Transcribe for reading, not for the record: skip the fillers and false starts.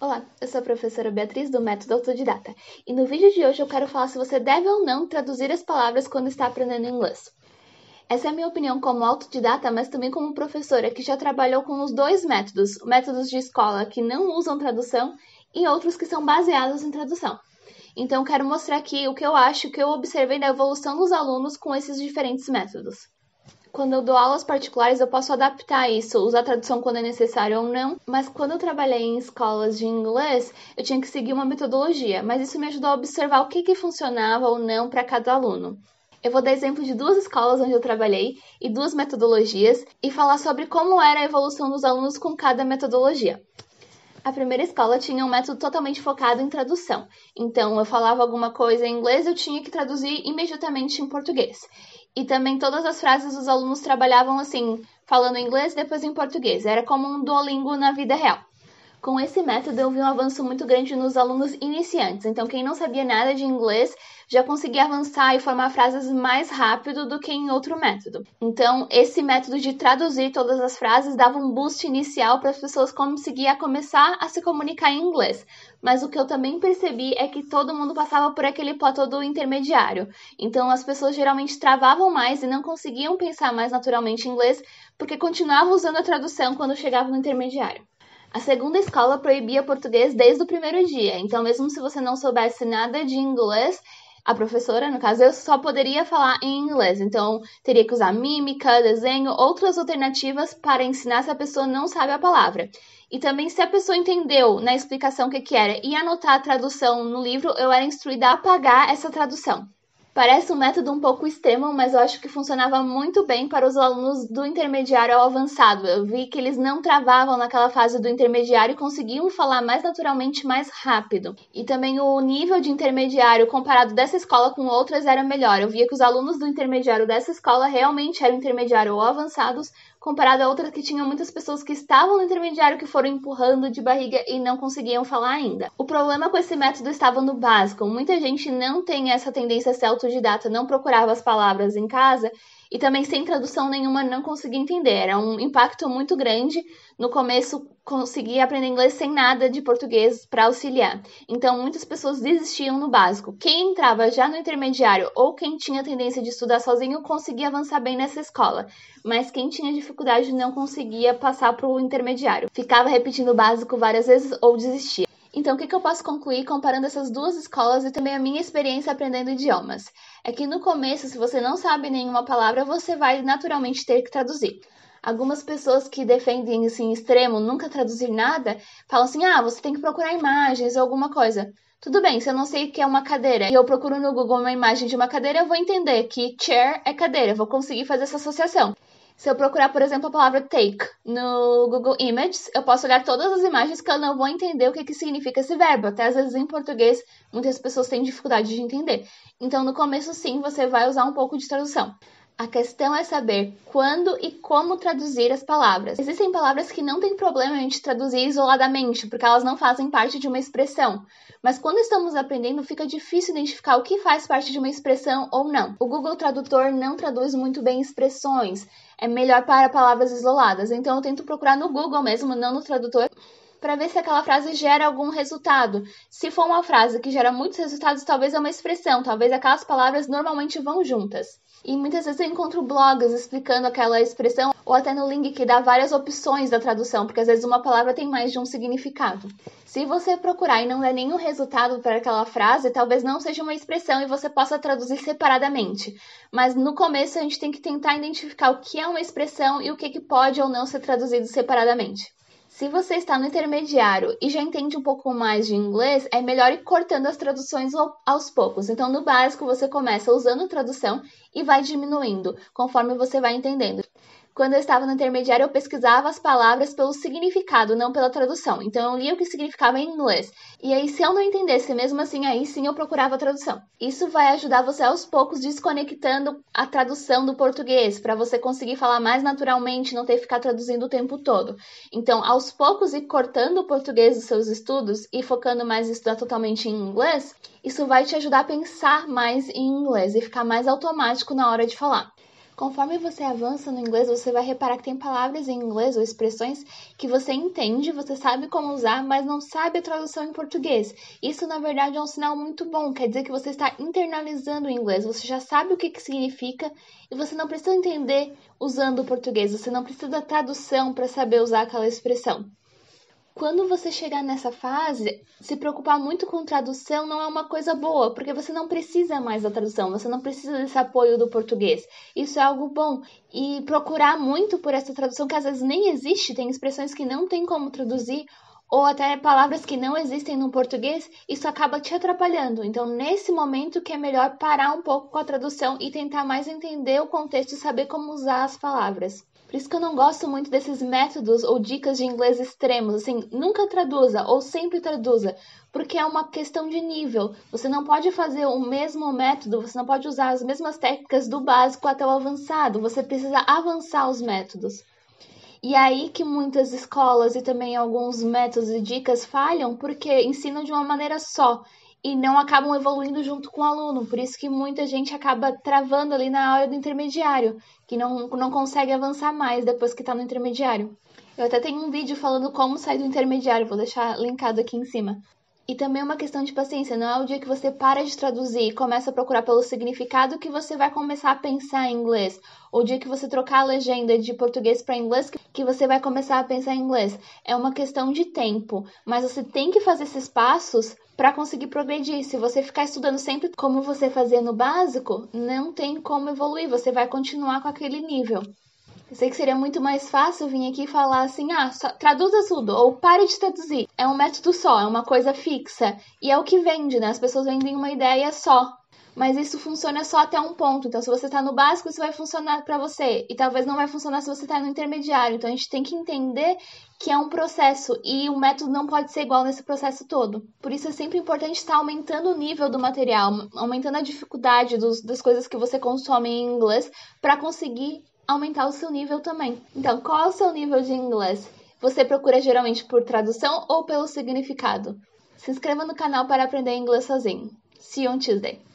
Olá, eu sou a professora Beatriz do Método Autodidata e no vídeo de hoje eu quero falar se você deve ou não traduzir as palavras quando está aprendendo inglês. Essa é a minha opinião como autodidata, mas também como professora que já trabalhou com os dois métodos, métodos de escola que não usam tradução e outros que são baseados em tradução. Então eu quero mostrar aqui o que eu acho, o que eu observei da evolução dos alunos com esses diferentes métodos. Quando eu dou aulas particulares, eu posso adaptar isso, usar tradução quando é necessário ou não, mas quando eu trabalhei em escolas de inglês, eu tinha que seguir uma metodologia, mas isso me ajudou a observar o que funcionava ou não para cada aluno. Eu vou dar exemplo de duas escolas onde eu trabalhei e duas metodologias e falar sobre como era a evolução dos alunos com cada metodologia. A primeira escola tinha um método totalmente focado em tradução. Então, eu falava alguma coisa em inglês, eu tinha que traduzir imediatamente em português. E também todas as frases os alunos trabalhavam assim, falando em inglês e depois em português. Era como um Duolingo na vida real. Com esse método, eu vi um avanço muito grande nos alunos iniciantes. Então, quem não sabia nada de inglês já conseguia avançar e formar frases mais rápido do que em outro método. Então, esse método de traduzir todas as frases dava um boost inicial para as pessoas conseguirem começar a se comunicar em inglês. Mas o que eu também percebi é que todo mundo passava por aquele platô do intermediário. Então, as pessoas geralmente travavam mais e não conseguiam pensar mais naturalmente em inglês porque continuavam usando a tradução quando chegavam no intermediário. A segunda escola proibia português desde o primeiro dia, então mesmo se você não soubesse nada de inglês, a professora, no caso eu, só poderia falar em inglês, então teria que usar mímica, desenho, outras alternativas para ensinar se a pessoa não sabe a palavra. E também se a pessoa entendeu na explicação o que era e anotar a tradução no livro, eu era instruída a apagar essa tradução. Parece um método um pouco extremo, mas eu acho que funcionava muito bem para os alunos do intermediário ao avançado. Eu vi que eles não travavam naquela fase do intermediário e conseguiam falar mais naturalmente, mais rápido. E também o nível de intermediário comparado dessa escola com outras era melhor. Eu via que os alunos do intermediário dessa escola realmente eram intermediário ou avançados, comparado a outras que tinham muitas pessoas que estavam no intermediário que foram empurrando de barriga e não conseguiam falar ainda. O problema com esse método estava no básico. Muita gente não tem essa tendência a ser autodidata, não procurava as palavras em casa e também sem tradução nenhuma não conseguia entender. Era um impacto muito grande. No começo conseguia aprender inglês sem nada de português para auxiliar. Então muitas pessoas desistiam no básico. Quem entrava já no intermediário ou quem tinha tendência de estudar sozinho conseguia avançar bem nessa escola. Mas quem tinha dificuldade não conseguia passar para o intermediário. Ficava repetindo o básico várias vezes ou desistia. Então, o que eu posso concluir comparando essas duas escolas e também a minha experiência aprendendo idiomas? É que no começo, se você não sabe nenhuma palavra, você vai naturalmente ter que traduzir. Algumas pessoas que defendem assim extremo, nunca traduzir nada, falam assim: você tem que procurar imagens ou alguma coisa. Tudo bem, se eu não sei o que é uma cadeira e eu procuro no Google uma imagem de uma cadeira, eu vou entender que chair é cadeira, eu vou conseguir fazer essa associação. Se eu procurar, por exemplo, a palavra take no Google Images, eu posso olhar todas as imagens que eu não vou entender o que significa esse verbo. Até às vezes em português, muitas pessoas têm dificuldade de entender. Então, no começo, sim, você vai usar um pouco de tradução. A questão é saber quando e como traduzir as palavras. Existem palavras que não tem problema a gente traduzir isoladamente, porque elas não fazem parte de uma expressão. Mas quando estamos aprendendo, fica difícil identificar o que faz parte de uma expressão ou não. O Google Tradutor não traduz muito bem expressões. É melhor para palavras isoladas. Então eu tento procurar no Google mesmo, não no tradutor, para ver se aquela frase gera algum resultado. Se for uma frase que gera muitos resultados, talvez é uma expressão, talvez aquelas palavras normalmente vão juntas. E muitas vezes eu encontro blogs explicando aquela expressão, ou até no link que dá várias opções da tradução, porque às vezes uma palavra tem mais de um significado. Se você procurar e não der nenhum resultado para aquela frase, talvez não seja uma expressão e você possa traduzir separadamente. Mas no começo a gente tem que tentar identificar o que é uma expressão e o que pode ou não ser traduzido separadamente. Se você está no intermediário e já entende um pouco mais de inglês, é melhor ir cortando as traduções aos poucos. Então, no básico, você começa usando tradução e vai diminuindo, conforme você vai entendendo. Quando eu estava no intermediário, eu pesquisava as palavras pelo significado, não pela tradução. Então, eu lia o que significava em inglês. E aí, se eu não entendesse mesmo assim, aí sim eu procurava a tradução. Isso vai ajudar você aos poucos desconectando a tradução do português, para você conseguir falar mais naturalmente, não ter que ficar traduzindo o tempo todo. Então, aos poucos, ir cortando o português dos seus estudos e focando mais em estudar totalmente em inglês, isso vai te ajudar a pensar mais em inglês e ficar mais automático na hora de falar. Conforme você avança no inglês, você vai reparar que tem palavras em inglês ou expressões que você entende, você sabe como usar, mas não sabe a tradução em português. Isso, na verdade, é um sinal muito bom, quer dizer que você está internalizando o inglês, você já sabe o que significa e você não precisa entender usando o português, você não precisa da tradução para saber usar aquela expressão. Quando você chegar nessa fase, se preocupar muito com tradução não é uma coisa boa, porque você não precisa mais da tradução, você não precisa desse apoio do português. Isso é algo bom. E procurar muito por essa tradução que às vezes nem existe, tem expressões que não tem como traduzir, ou até palavras que não existem no português, isso acaba te atrapalhando. Então, nesse momento que é melhor parar um pouco com a tradução e tentar mais entender o contexto e saber como usar as palavras. Por isso que eu não gosto muito desses métodos ou dicas de inglês extremos, assim, nunca traduza ou sempre traduza, porque é uma questão de nível. Você não pode fazer o mesmo método, você não pode usar as mesmas técnicas do básico até o avançado, você precisa avançar os métodos. E aí que muitas escolas e também alguns métodos e dicas falham porque ensinam de uma maneira só e não acabam evoluindo junto com o aluno. Por isso que muita gente acaba travando ali na hora do intermediário, que não consegue avançar mais depois que está no intermediário. Eu até tenho um vídeo falando como sair do intermediário, vou deixar linkado aqui em cima. E também é uma questão de paciência, não é o dia que você para de traduzir e começa a procurar pelo significado que você vai começar a pensar em inglês. Ou o dia que você trocar a legenda de português para inglês que você vai começar a pensar em inglês. É uma questão de tempo, mas você tem que fazer esses passos para conseguir progredir. Se você ficar estudando sempre como você fazia no básico, não tem como evoluir, você vai continuar com aquele nível. Eu sei que seria muito mais fácil vir aqui e falar assim, só traduza tudo, ou pare de traduzir. É um método só, é uma coisa fixa. E é o que vende, né? As pessoas vendem uma ideia só. Mas isso funciona só até um ponto. Então, se você está no básico, isso vai funcionar para você. E talvez não vai funcionar se você está no intermediário. Então, a gente tem que entender que é um processo. E o método não pode ser igual nesse processo todo. Por isso, é sempre importante estar aumentando o nível do material. Aumentando a dificuldade das coisas que você consome em inglês para conseguir aumentar o seu nível também. Então, qual é o seu nível de inglês? Você procura geralmente por tradução ou pelo significado? Se inscreva no canal para aprender inglês sozinho. See you on Tuesday!